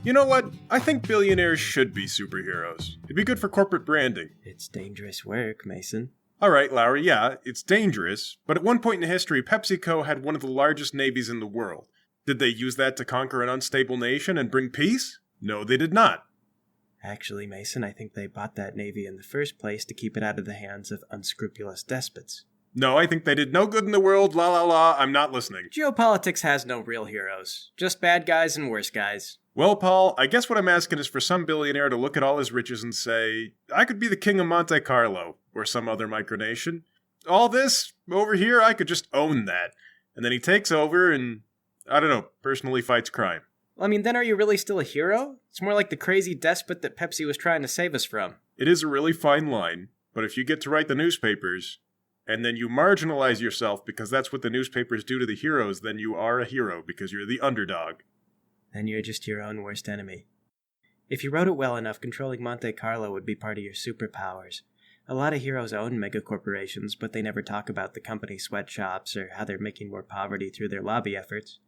You know what? I think billionaires should be superheroes. It'd be good for corporate branding. It's dangerous work, Mason. Alright, Lowry, yeah, it's dangerous, but at one point in history, PepsiCo had one of the largest navies in the world. Did they use that to conquer an unstable nation and bring peace? No, they did not. Actually, Mason, I think they bought that navy in the first place to keep it out of the hands of unscrupulous despots. No, I think they did no good in the world, la la la, I'm not listening. Geopolitics has no real heroes. Just bad guys and worse guys. Well, Paul, I guess what I'm asking is for some billionaire to look at all his riches and say, I could be the king of Monte Carlo, or some other micronation. All this, over here, I could just own that. And then he takes over and, I don't know, personally fights crime. Well, I mean, then are you really still a hero? It's more like the crazy despot that Pepsi was trying to save us from. It is a really fine line, but if you get to write the newspapers, and then you marginalize yourself because that's what the newspapers do to the heroes, then you are a hero because you're the underdog. Then you're just your own worst enemy. If you wrote it well enough, controlling Monte Carlo would be part of your superpowers. A lot of heroes own megacorporations, but they never talk about the company sweatshops or how they're making more poverty through their lobby efforts.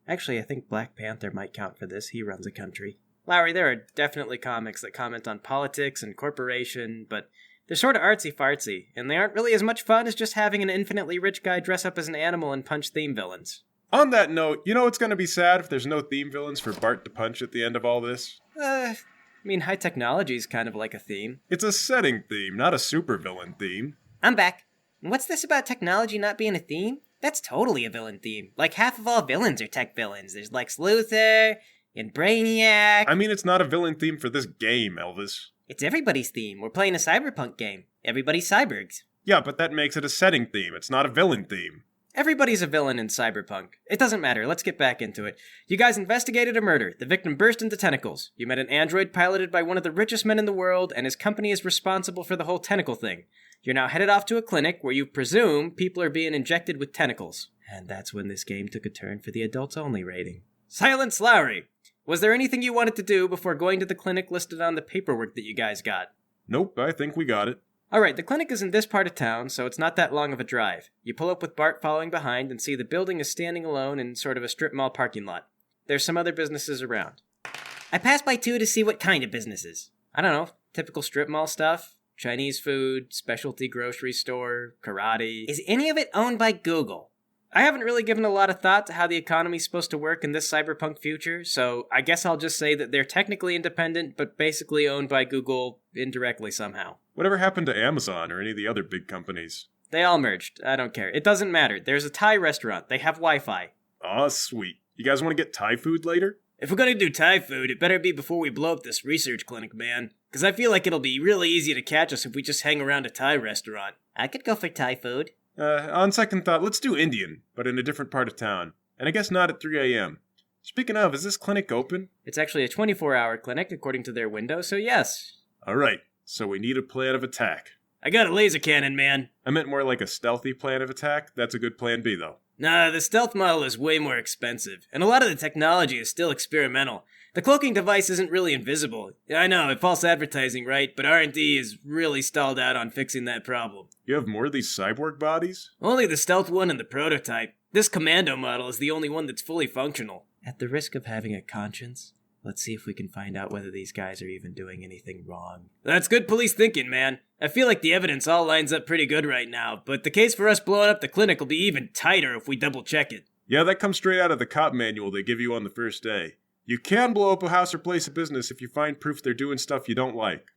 Actually, I think Black Panther might count for this. He runs a country. Lowry, there are definitely comics that comment on politics and corporation, but they're sort of artsy-fartsy, and they aren't really as much fun as just having an infinitely rich guy dress up as an animal and punch theme villains. On that note, you know it's going to be sad if there's no theme villains for Bart to punch at the end of all this? I mean, high technology is kind of like a theme. It's a setting theme, not a supervillain theme. I'm back. And what's this about technology not being a theme? That's totally a villain theme. Like, half of all villains are tech villains. There's Lex Luthor and Brainiac. I mean, it's not a villain theme for this game, Elvis. It's everybody's theme. We're playing a cyberpunk game. Everybody's cyborgs. Yeah, but that makes it a setting theme. It's not a villain theme. Everybody's a villain in Cyberpunk. It doesn't matter, let's get back into it. You guys investigated a murder. The victim burst into tentacles. You met an android piloted by one of the richest men in the world, and his company is responsible for the whole tentacle thing. You're now headed off to a clinic where you presume people are being injected with tentacles. And that's when this game took a turn for the adults-only rating. Silence, Lowry! Was there anything you wanted to do before going to the clinic listed on the paperwork that you guys got? Nope, I think we got it. Alright, the clinic is in this part of town, so it's not that long of a drive. You pull up with Bart following behind and see the building is standing alone in sort of a strip mall parking lot. There's some other businesses around. I passed by two to see what kind of businesses. I don't know, typical strip mall stuff. Chinese food, specialty grocery store, karate. Is any of it owned by Google? I haven't really given a lot of thought to how the economy's supposed to work in this cyberpunk future, so I guess I'll just say that they're technically independent, but basically owned by Google indirectly somehow. Whatever happened to Amazon or any of the other big companies? They all merged. I don't care. It doesn't matter. There's a Thai restaurant. They have Wi-Fi. Aw, sweet. You guys want to get Thai food later? If we're gonna do Thai food, it better be before we blow up this research clinic, man. Because I feel like it'll be really easy to catch us if we just hang around a Thai restaurant. I could go for Thai food. On second thought, let's do Indian, but in a different part of town. And I guess not at 3 a.m. Speaking of, is this clinic open? It's actually a 24-hour clinic, according to their window, so yes. Alright, so we need a plan of attack. I got a laser cannon, man. I meant more like a stealthy plan of attack. That's a good plan B, though. Nah, the stealth model is way more expensive, and a lot of the technology is still experimental. The cloaking device isn't really invisible. I know, false advertising, right? But R&D is really stalled out on fixing that problem. You have more of these cyborg bodies? Only the stealth one and the prototype. This commando model is the only one that's fully functional. At the risk of having a conscience, let's see if we can find out whether these guys are even doing anything wrong. That's good police thinking, man. I feel like the evidence all lines up pretty good right now, but the case for us blowing up the clinic will be even tighter if we double check it. Yeah, that comes straight out of the cop manual they give you on the first day. You can blow up a house or place of business if you find proof they're doing stuff you don't like.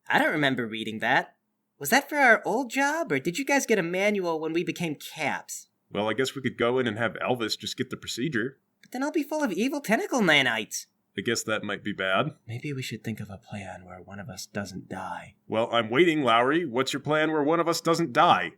I don't remember reading that. Was that for our old job, or did you guys get a manual when we became caps? Well, I guess we could go in and have Elvis just get the procedure. But then I'll be full of evil tentacle nanites. I guess that might be bad. Maybe we should think of a plan where one of us doesn't die. Well, I'm waiting, Lowry. What's your plan where one of us doesn't die?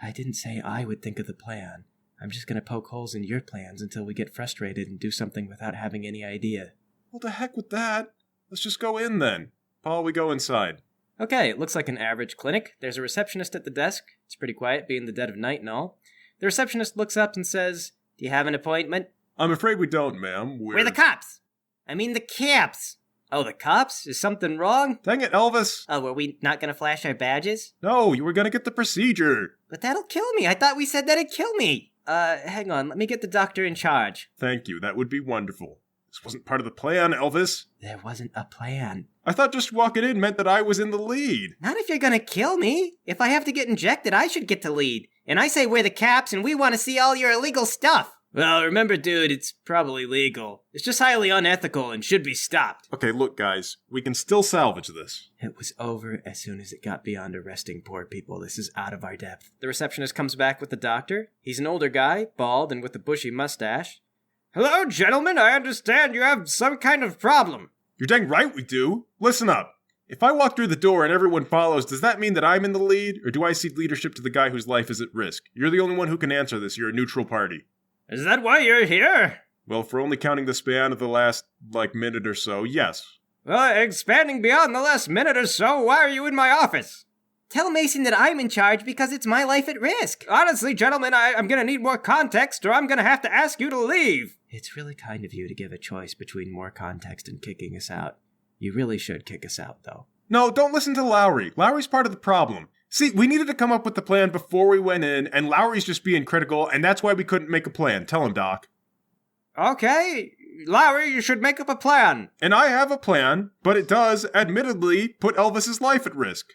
I didn't say I would think of the plan. I'm just gonna poke holes in your plans until we get frustrated and do something without having any idea. Well, the heck with that. Let's just go in then. Paul, we go inside. Okay, it looks like an average clinic. There's a receptionist at the desk. It's pretty quiet, being the dead of night and all. The receptionist looks up and says, "Do you have an appointment?" I'm afraid we don't, ma'am. We're the cops. I mean the caps. Oh, the cops? Is something wrong? Dang it, Elvis. Oh, were we not gonna flash our badges? No, you were gonna get the procedure. But that'll kill me. I thought we said that'd kill me. Hang on, let me get the doctor in charge. Thank you, that would be wonderful. This wasn't part of the plan, Elvis. There wasn't a plan. I thought just walking in meant that I was in the lead. Not if you're gonna kill me. If I have to get injected, I should get to lead. And I say we're the Caps and we want to see all your illegal stuff. Well, remember, dude, it's probably legal. It's just highly unethical and should be stopped. Okay, look, guys. We can still salvage this. It was over as soon as it got beyond arresting poor people. This is out of our depth. The receptionist comes back with the doctor. He's an older guy, bald and with a bushy mustache. Hello, gentlemen. I understand you have some kind of problem. You're dang right we do. Listen up. If I walk through the door and everyone follows, does that mean that I'm in the lead? Or do I cede leadership to the guy whose life is at risk? You're the only one who can answer this. You're a neutral party. Is that why you're here? Well, if we're only counting the span of the last, minute or so, yes. Well, expanding beyond the last minute or so, why are you in my office? Tell Mason that I'm in charge because it's my life at risk. Honestly, gentlemen, I'm gonna need more context or I'm gonna have to ask you to leave. It's really kind of you to give a choice between more context and kicking us out. You really should kick us out, though. No, don't listen to Lowry. Lowry's part of the problem. See, we needed to come up with the plan before we went in, and Lowry's just being critical, and that's why we couldn't make a plan. Tell him, Doc. Okay, Lowry, you should make up a plan. And I have a plan, but it does, admittedly, put Elvis's life at risk.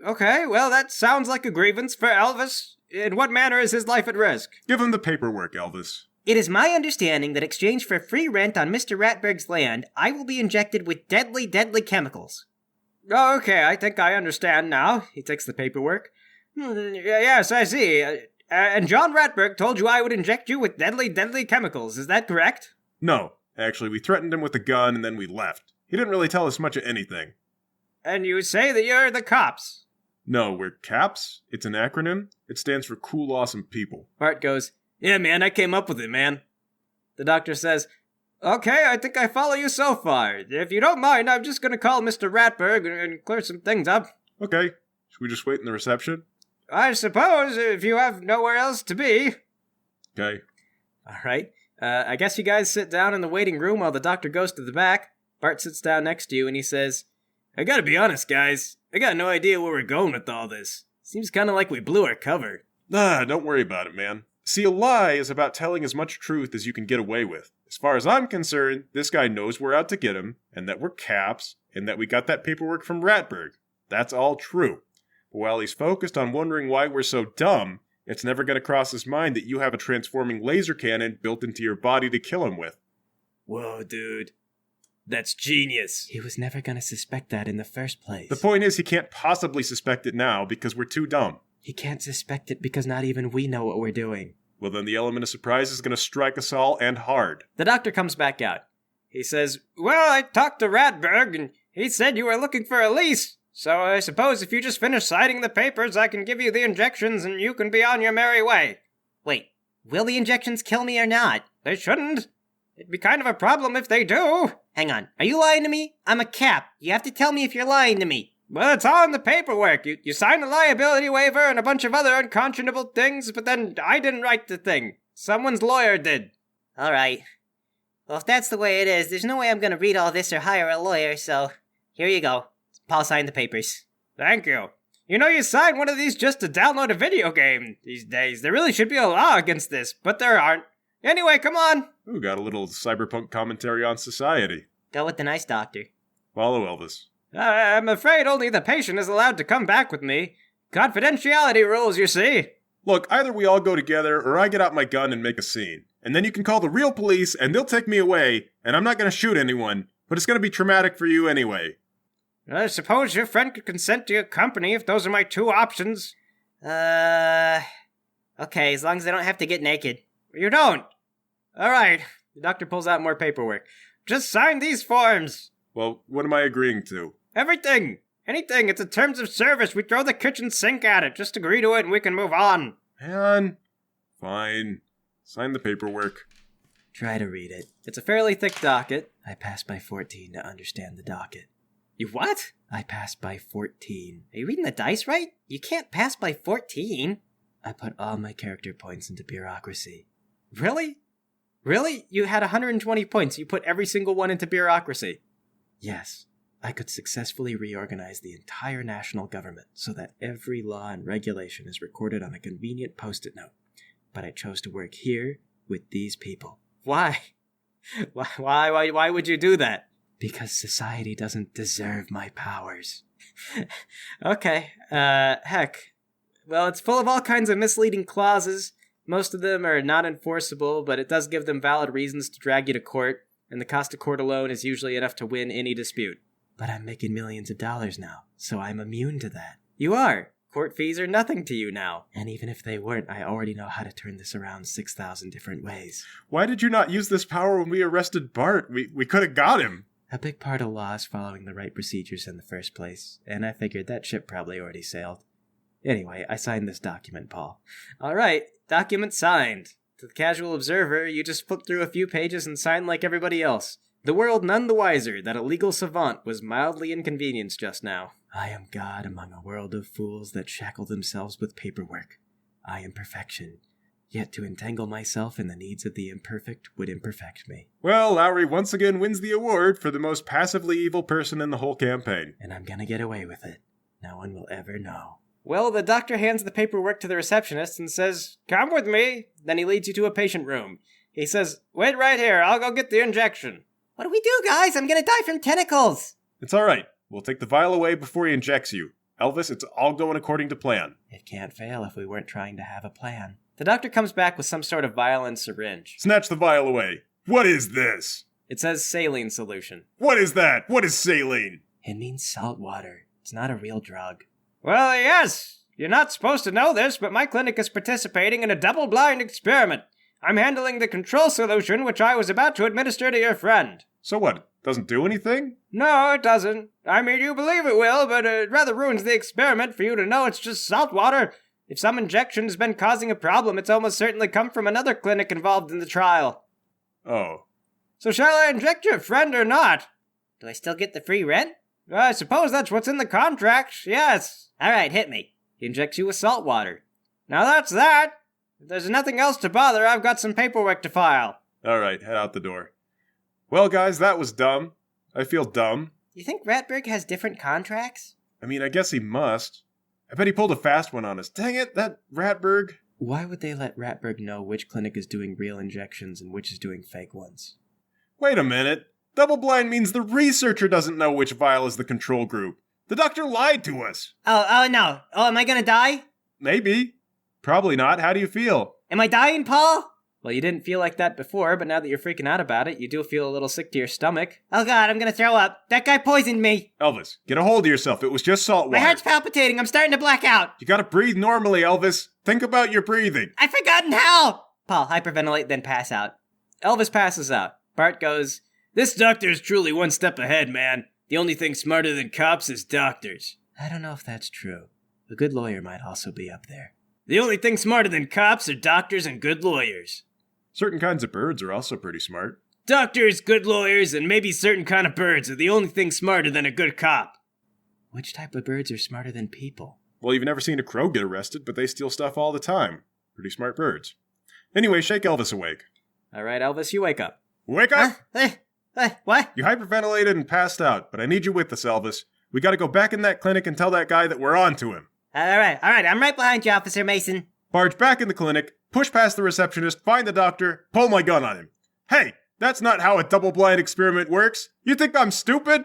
Okay, well, that sounds like a grievance for Elvis. In what manner is his life at risk? Give him the paperwork, Elvis. It is my understanding that exchange for free rent on Mr. Ratberg's land, I will be injected with deadly, deadly chemicals. Okay, I think I understand now. He takes the paperwork. Yes, I see. And John Ratberg told you I would inject you with deadly, deadly chemicals. Is that correct? No. Actually, we threatened him with a gun and then we left. He didn't really tell us much of anything. And you say that you're the cops? No, we're CAPS. It's an acronym. It stands for Cool Awesome People. Bart goes, yeah, man, I came up with it, man. The doctor says, okay, I think I follow you so far. If you don't mind, I'm just gonna call Mr. Ratberg and clear some things up. Okay. Should we just wait in the reception? I suppose, if you have nowhere else to be. Okay. All right. I guess you guys sit down in the waiting room while the doctor goes to the back. Bart sits down next to you and he says, I gotta be honest, guys. I got no idea where we're going with all this. Seems kinda like we blew our cover. Don't worry about it, man. See, a lie is about telling as much truth as you can get away with. As far as I'm concerned, this guy knows we're out to get him, and that we're CAPS, and that we got that paperwork from Ratberg. That's all true. But while he's focused on wondering why we're so dumb, it's never going to cross his mind that you have a transforming laser cannon built into your body to kill him with. Whoa, dude. That's genius. He was never going to suspect that in the first place. The point is, he can't possibly suspect it now because we're too dumb. He can't suspect it because not even we know what we're doing. Well, then the element of surprise is going to strike us all, and hard. The doctor comes back out. He says, well, I talked to Ratberg, and he said you were looking for a lease. So I suppose if you just finish signing the papers, I can give you the injections and you can be on your merry way. Wait, will the injections kill me or not? They shouldn't. It'd be kind of a problem if they do. Hang on, are you lying to me? I'm a Cap. You have to tell me if you're lying to me. Well, it's all in the paperwork. You signed a liability waiver and a bunch of other unconscionable things, but then I didn't write the thing. Someone's lawyer did. All right. Well, if that's the way it is, there's no way I'm going to read all this or hire a lawyer, so here you go. Paul signed the papers. Thank you. You know, you sign one of these just to download a video game these days. There really should be a law against this, but there aren't. Anyway, come on. Ooh, got a little cyberpunk commentary on society. Go with the nice doctor. Follow Elvis. I'm afraid only the patient is allowed to come back with me. Confidentiality rules, you see. Look, either we all go together, or I get out my gun and make a scene. And then you can call the real police, and they'll take me away, and I'm not going to shoot anyone, but it's going to be traumatic for you anyway. I suppose your friend could consent to your company if those are my two options. Okay, as long as I don't have to get naked. You don't. All right. The doctor pulls out more paperwork. Just sign these forms. Well, what am I agreeing to? Everything. Anything. It's a terms of service. We throw the kitchen sink at it. Just agree to it and we can move on. Man. Fine. Sign the paperwork. Try to read it. It's a fairly thick docket. I passed by 14 to understand the docket. You what? I passed by 14. Are you reading the dice right? You can't pass by 14. I put all my character points into bureaucracy. Really? Really? You had 120 points. You put every single one into bureaucracy. Yes. I could successfully reorganize the entire national government so that every law and regulation is recorded on a convenient post-it note. But I chose to work here with these people. Why? Why would you do that? Because society doesn't deserve my powers. Okay, heck. Well, it's full of all kinds of misleading clauses. Most of them are not enforceable, but it does give them valid reasons to drag you to court, and the cost of court alone is usually enough to win any dispute. But I'm making millions of dollars now, so I'm immune to that. You are. Court fees are nothing to you now. And even if they weren't, I already know how to turn this around 6,000 different ways. Why did you not use this power when we arrested Bart? We could have got him. A big part of law is following the right procedures in the first place, and I figured that ship probably already sailed. Anyway, I signed this document, Paul. All right, document signed. To the casual observer, you just flip through a few pages and sign like everybody else. The world none the wiser that a legal savant was mildly inconvenienced just now. I am God among a world of fools that shackle themselves with paperwork. I am perfection. Yet to entangle myself in the needs of the imperfect would imperfect me. Well, Lowry once again wins the award for the most passively evil person in the whole campaign. And I'm gonna get away with it. No one will ever know. Well, the doctor hands the paperwork to the receptionist and says, "Come with me." Then he leads you to a patient room. He says, "Wait right here, I'll go get the injection." What do we do, guys? I'm gonna die from tentacles. It's all right. We'll take the vial away before he injects you. Elvis, it's all going according to plan. It can't fail if we weren't trying to have a plan. The doctor comes back with some sort of vial and syringe. Snatch the vial away. What is this? It says saline solution. What is that? What is saline? It means salt water. It's not a real drug. Well, yes. You're not supposed to know this, but my clinic is participating in a double-blind experiment. I'm handling the control solution, which I was about to administer to your friend. So what? Doesn't do anything? No, it doesn't. I mean, you believe it will, but it rather ruins the experiment for you to know it's just salt water. If some injection's been causing a problem, it's almost certainly come from another clinic involved in the trial. Oh. So shall I inject your friend or not? Do I still get the free rent? I suppose that's what's in the contract, yes. All right, hit me. He injects you with salt water. Now that's that. If there's nothing else to bother, I've got some paperwork to file. All right, head out the door. Well, guys, that was dumb. I feel dumb. You think Ratberg has different contracts? I mean, I guess he must. I bet he pulled a fast one on us. Dang it, that Ratberg. Why would they let Ratberg know which clinic is doing real injections and which is doing fake ones? Wait a minute. Double blind means the researcher doesn't know which vial is the control group. The doctor lied to us. Oh, no. Oh, am I gonna die? Maybe. Probably not. How do you feel? Am I dying, Paul? Well, you didn't feel like that before, but now that you're freaking out about it, you do feel a little sick to your stomach. Oh God, I'm gonna throw up. That guy poisoned me. Elvis, get a hold of yourself. It was just salt My water. heart's palpitating. I'm starting to black out. You gotta breathe normally, Elvis. Think about your breathing. I've forgotten how. Paul, hyperventilate, then pass out. Elvis passes out. Bart goes, "This doctor is truly one step ahead, man. The only thing smarter than cops is doctors." I don't know if that's true. A good lawyer might also be up there. The only thing smarter than cops are doctors and good lawyers. Certain kinds of birds are also pretty smart. Doctors, good lawyers, and maybe certain kind of birds are the only thing smarter than a good cop. Which type of birds are smarter than people? Well, you've never seen a crow get arrested, but they steal stuff all the time. Pretty smart birds. Anyway, shake Elvis awake. All right, Elvis, you wake up. Wake up! What? You hyperventilated and passed out, but I need you with us, Elvis. We gotta go back in that clinic and tell that guy that we're on to him. All right. I'm right behind you, Officer Mason. Barge back in the clinic, push past the receptionist, find the doctor, pull my gun on him. Hey, that's not how a double-blind experiment works. You think I'm stupid?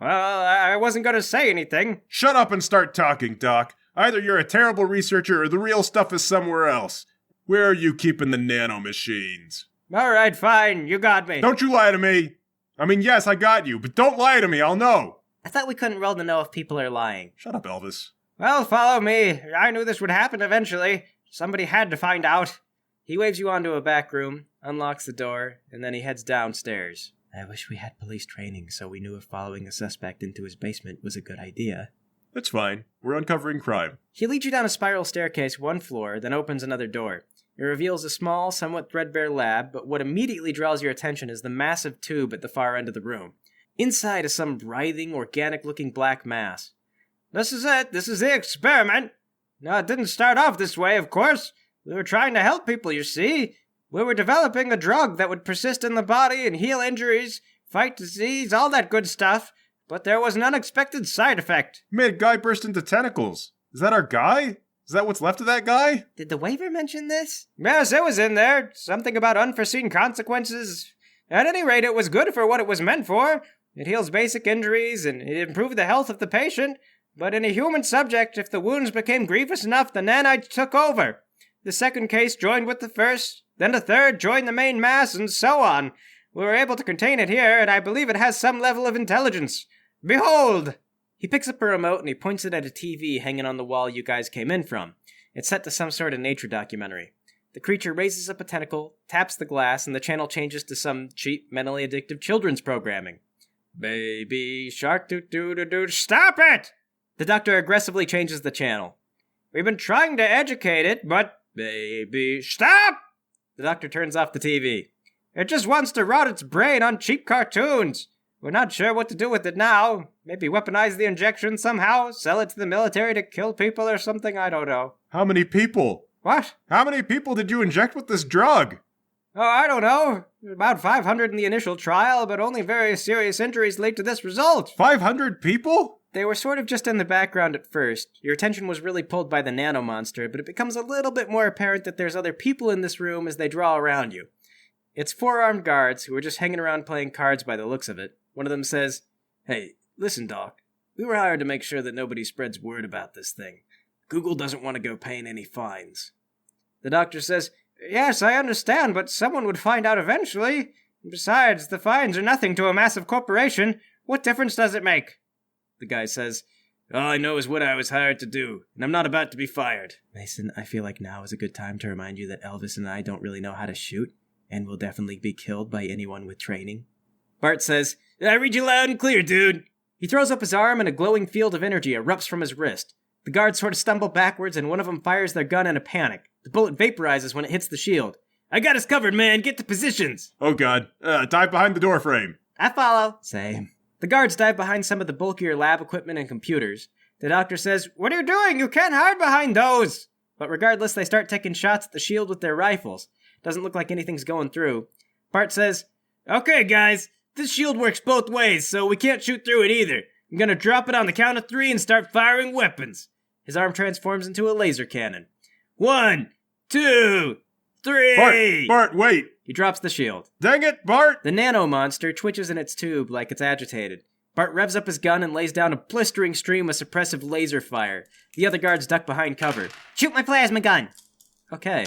Well, I wasn't going to say anything. Shut up and start talking, Doc. Either you're a terrible researcher or the real stuff is somewhere else. Where are you keeping the nano-machines? All right, fine. You got me. Don't you lie to me. I mean, yes, I got you, but don't lie to me, I'll know. I thought we couldn't roll to know if people are lying. Shut up, Elvis. Well, follow me. I knew this would happen eventually. Somebody had to find out. He waves you onto a back room, unlocks the door, and then he heads downstairs. I wish we had police training so we knew if following a suspect into his basement was a good idea. That's fine. We're uncovering crime. He leads you down a spiral staircase one floor, then opens another door. It reveals a small, somewhat threadbare lab, but what immediately draws your attention is the massive tube at the far end of the room. Inside is some writhing, organic-looking black mass. This is it. This is the experiment. Now, it didn't start off this way, of course. We were trying to help people, you see. We were developing a drug that would persist in the body and heal injuries, fight disease, all that good stuff. But there was an unexpected side effect. You made a guy burst into tentacles. Is that our guy? Is that what's left of that guy? Did the waiver mention this? Yes, it was in there. Something about unforeseen consequences. At any rate, it was good for what it was meant for. It heals basic injuries, and it improved the health of the patient. But in a human subject, if the wounds became grievous enough, the nanites took over. The second case joined with the first, then the third joined the main mass, and so on. We were able to contain it here, and I believe it has some level of intelligence. Behold! He picks up a remote and he points it at a TV hanging on the wall you guys came in from. It's set to some sort of nature documentary. The creature raises up a tentacle, taps the glass, and the channel changes to some cheap, mentally addictive children's programming. Baby shark doo-doo-doo-doo, stop it! The doctor aggressively changes the channel. We've been trying to educate it, but baby, stop! The doctor turns off the TV. It just wants to rot its brain on cheap cartoons. We're not sure what to do with it now. Maybe weaponize the injection somehow, sell it to the military to kill people or something, I don't know. How many people? What? How many people did you inject with this drug? Oh, I don't know. About 500 in the initial trial, but only very serious injuries lead to this result. 500 people? They were sort of just in the background at first. Your attention was really pulled by the nano monster, but it becomes a little bit more apparent that there's other people in this room as they draw around you. It's 4 armed guards who are just hanging around playing cards by the looks of it. One of them says, "Hey, listen, Doc. We were hired to make sure that nobody spreads word about this thing. Google doesn't want to go paying any fines." The doctor says, "Yes, I understand, but someone would find out eventually. Besides, the fines are nothing to a massive corporation. What difference does it make?" The guy says, "All I know is what I was hired to do, and I'm not about to be fired." "Mason, I feel like now is a good time to remind you that Elvis and I don't really know how to shoot, and will definitely be killed by anyone with training." Bart says, "I read you loud and clear, dude." He throws up his arm and a glowing field of energy erupts from his wrist. The guards sort of stumble backwards and one of them fires their gun in a panic. The bullet vaporizes when it hits the shield. "I got us covered, man. Get to positions." Oh god. Dive behind the door frame. I follow. Same. The guards dive behind some of the bulkier lab equipment and computers. The doctor says, "What are you doing? You can't hide behind those." But regardless, they start taking shots at the shield with their rifles. Doesn't look like anything's going through. Bart says, "Okay, guys, this shield works both ways, so we can't shoot through it either. I'm gonna drop it on the count of 3 and start firing weapons." His arm transforms into a laser cannon. 1, 2, 3. Bart, wait. He drops the shield. Dang it, Bart! The nano monster twitches in its tube like it's agitated. Bart revs up his gun and lays down a blistering stream of suppressive laser fire. The other guards duck behind cover. Shoot my plasma gun. Okay.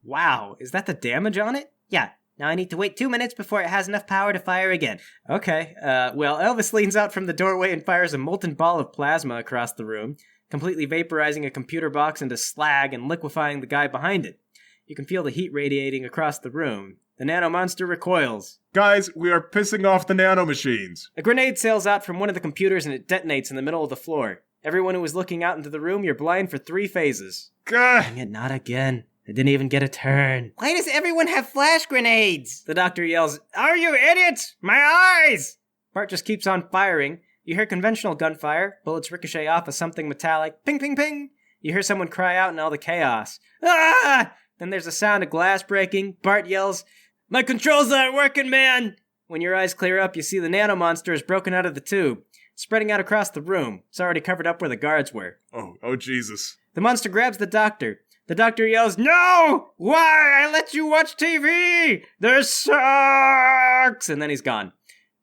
Wow, is that the damage on it? Yeah. Now I need to wait 2 minutes before it has enough power to fire again. Okay, well, Elvis leans out from the doorway and fires a molten ball of plasma across the room, completely vaporizing a computer box into slag and liquefying the guy behind it. You can feel the heat radiating across the room. The nano monster recoils. Guys, we are pissing off the nano machines. A grenade sails out from one of the computers and it detonates in the middle of the floor. Everyone who was looking out into the room, you're blind for 3 phases. Gah! Dang it, not again. I didn't even get a turn. Why does everyone have flash grenades? The doctor yells, "Are you idiots? My eyes!" Bart just keeps on firing. You hear conventional gunfire. Bullets ricochet off of something metallic. Ping, ping, ping. You hear someone cry out in all the chaos. Ah! Then there's a sound of glass breaking. Bart yells, "My controls aren't working, man!" When your eyes clear up, you see the nano monster is broken out of the tube, spreading out across the room. It's already covered up where the guards were. Oh, Jesus. The monster grabs the doctor. The doctor yells, "No! Why? I let you watch TV! This sucks!" and then he's gone.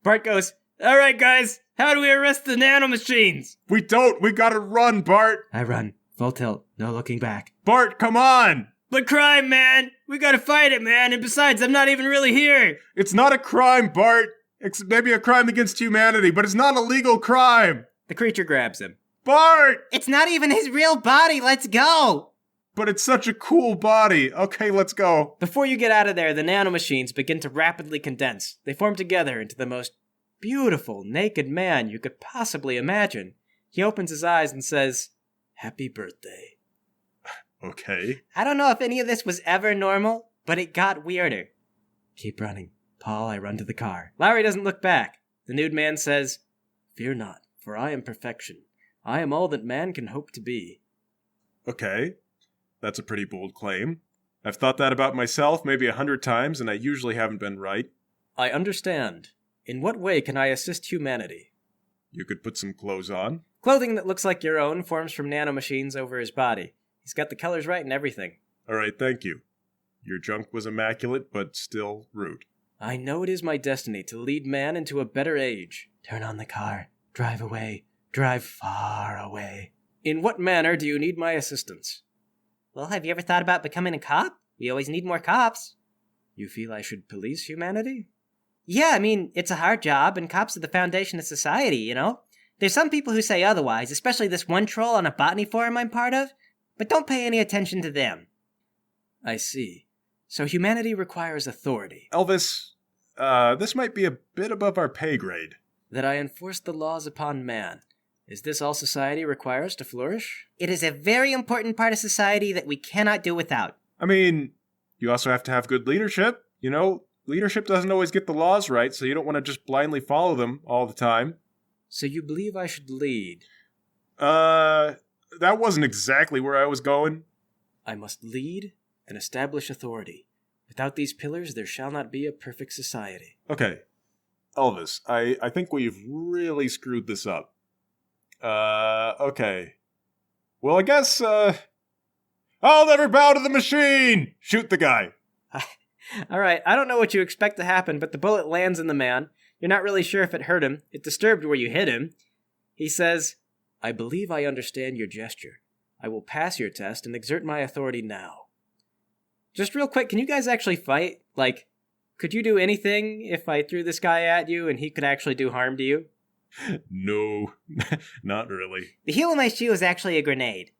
Bart goes, "All right, guys, how do we arrest the nanomachines?" We don't. We gotta run, Bart. I run. Full tilt. No looking back. Bart, come on. "But crime, man! We gotta fight it, man! And besides, I'm not even really here!" It's not a crime, Bart. It's maybe a crime against humanity, but it's not a legal crime. The creature grabs him. Bart! It's not even his real body. Let's go. But it's such a cool body. Okay, let's go. Before you get out of there, the nanomachines begin to rapidly condense. They form together into the most beautiful, naked man you could possibly imagine. He opens his eyes and says, "Happy birthday." Okay. I don't know if any of this was ever normal, but it got weirder. Keep running. Paul, I run to the car. Lowry doesn't look back. The nude man says, "Fear not, for I am perfection. I am all that man can hope to be." Okay. That's a pretty bold claim. I've thought that about myself maybe 100 times, and I usually haven't been right. I understand. In what way can I assist humanity? You could put some clothes on. Clothing that looks like your own forms from nanomachines over his body. He's got the colors right and everything. All right, thank you. Your junk was immaculate, but still rude. I know it is my destiny to lead man into a better age. Turn on the car. Drive away. Drive far away. In what manner do you need my assistance? Well, have you ever thought about becoming a cop? We always need more cops. You feel I should police humanity? Yeah, I mean, it's a hard job, and cops are the foundation of society, you know? There's some people who say otherwise, especially this one troll on a botany forum I'm part of, but don't pay any attention to them. I see. So humanity requires authority. Elvis, this might be a bit above our pay grade. That I enforce the laws upon man. Is this all society requires to flourish? It is a very important part of society that we cannot do without. I mean, you also have to have good leadership. You know, leadership doesn't always get the laws right, so you don't want to just blindly follow them all the time. So you believe I should lead? That wasn't exactly where I was going. I must lead and establish authority. Without these pillars, there shall not be a perfect society. Okay, Elvis, I think we've really screwed this up. Okay. Well, I guess, I'll never bow to the machine! Shoot the guy! Alright, I don't know what you expect to happen, but the bullet lands in the man. You're not really sure if it hurt him. It disturbed where you hit him. He says, I believe I understand your gesture. I will pass your test and exert my authority now. Just real quick, can you guys actually fight? Like, could you do anything if I threw this guy at you and he could actually do harm to you? No, not really. The heel of my shoe is actually a grenade.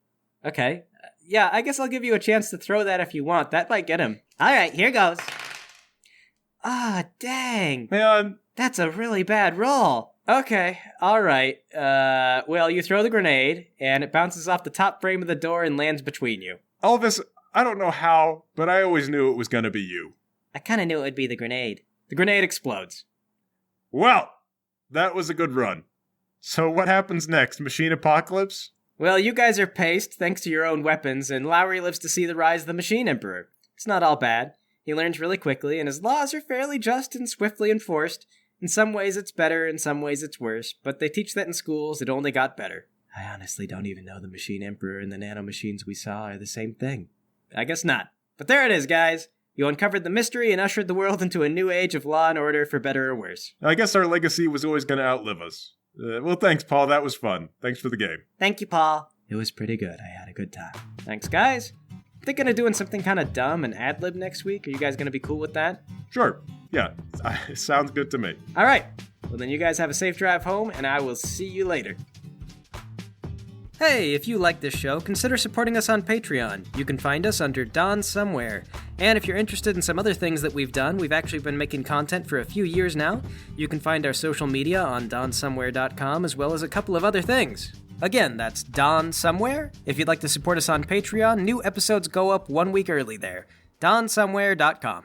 Okay. Yeah, I guess I'll give you a chance to throw that if you want. That might get him. Alright, here goes. Ah, dang. Man. That's a really bad roll. Okay, alright. Well, you throw the grenade, and it bounces off the top frame of the door and lands between you. Elvis, I don't know how, but I always knew it was gonna be you. I kinda knew it would be the grenade. The grenade explodes. Well, that was a good run. So what happens next? Machine apocalypse? Well, you guys are paced thanks to your own weapons, and Lowry lives to see the rise of the Machine Emperor. It's not all bad. He learns really quickly, and his laws are fairly just and swiftly enforced. In some ways it's better, in some ways it's worse, but they teach that in schools, it only got better. I honestly don't even know the Machine Emperor and the nanomachines we saw are the same thing. I guess not. But there it is, guys. You uncovered the mystery and ushered the world into a new age of law and order, for better or worse. I guess our legacy was always gonna outlive us. Well, thanks, Paul. That was fun. Thanks for the game. Thank you, Paul. It was pretty good. I had a good time. Thanks, guys. Thinking of doing something kind of dumb and ad-lib next week. Are you guys going to be cool with that? Sure. Yeah. Sounds good to me. All right. Well, then you guys have a safe drive home, and I will see you later. Hey, if you like this show, consider supporting us on Patreon. You can find us under Don Somewhere. And if you're interested in some other things that we've done, we've actually been making content for a few years now. You can find our social media on donsomewhere.com, as well as a couple of other things. Again, that's Don Somewhere. If you'd like to support us on Patreon, new episodes go up 1 week early there. donsomewhere.com.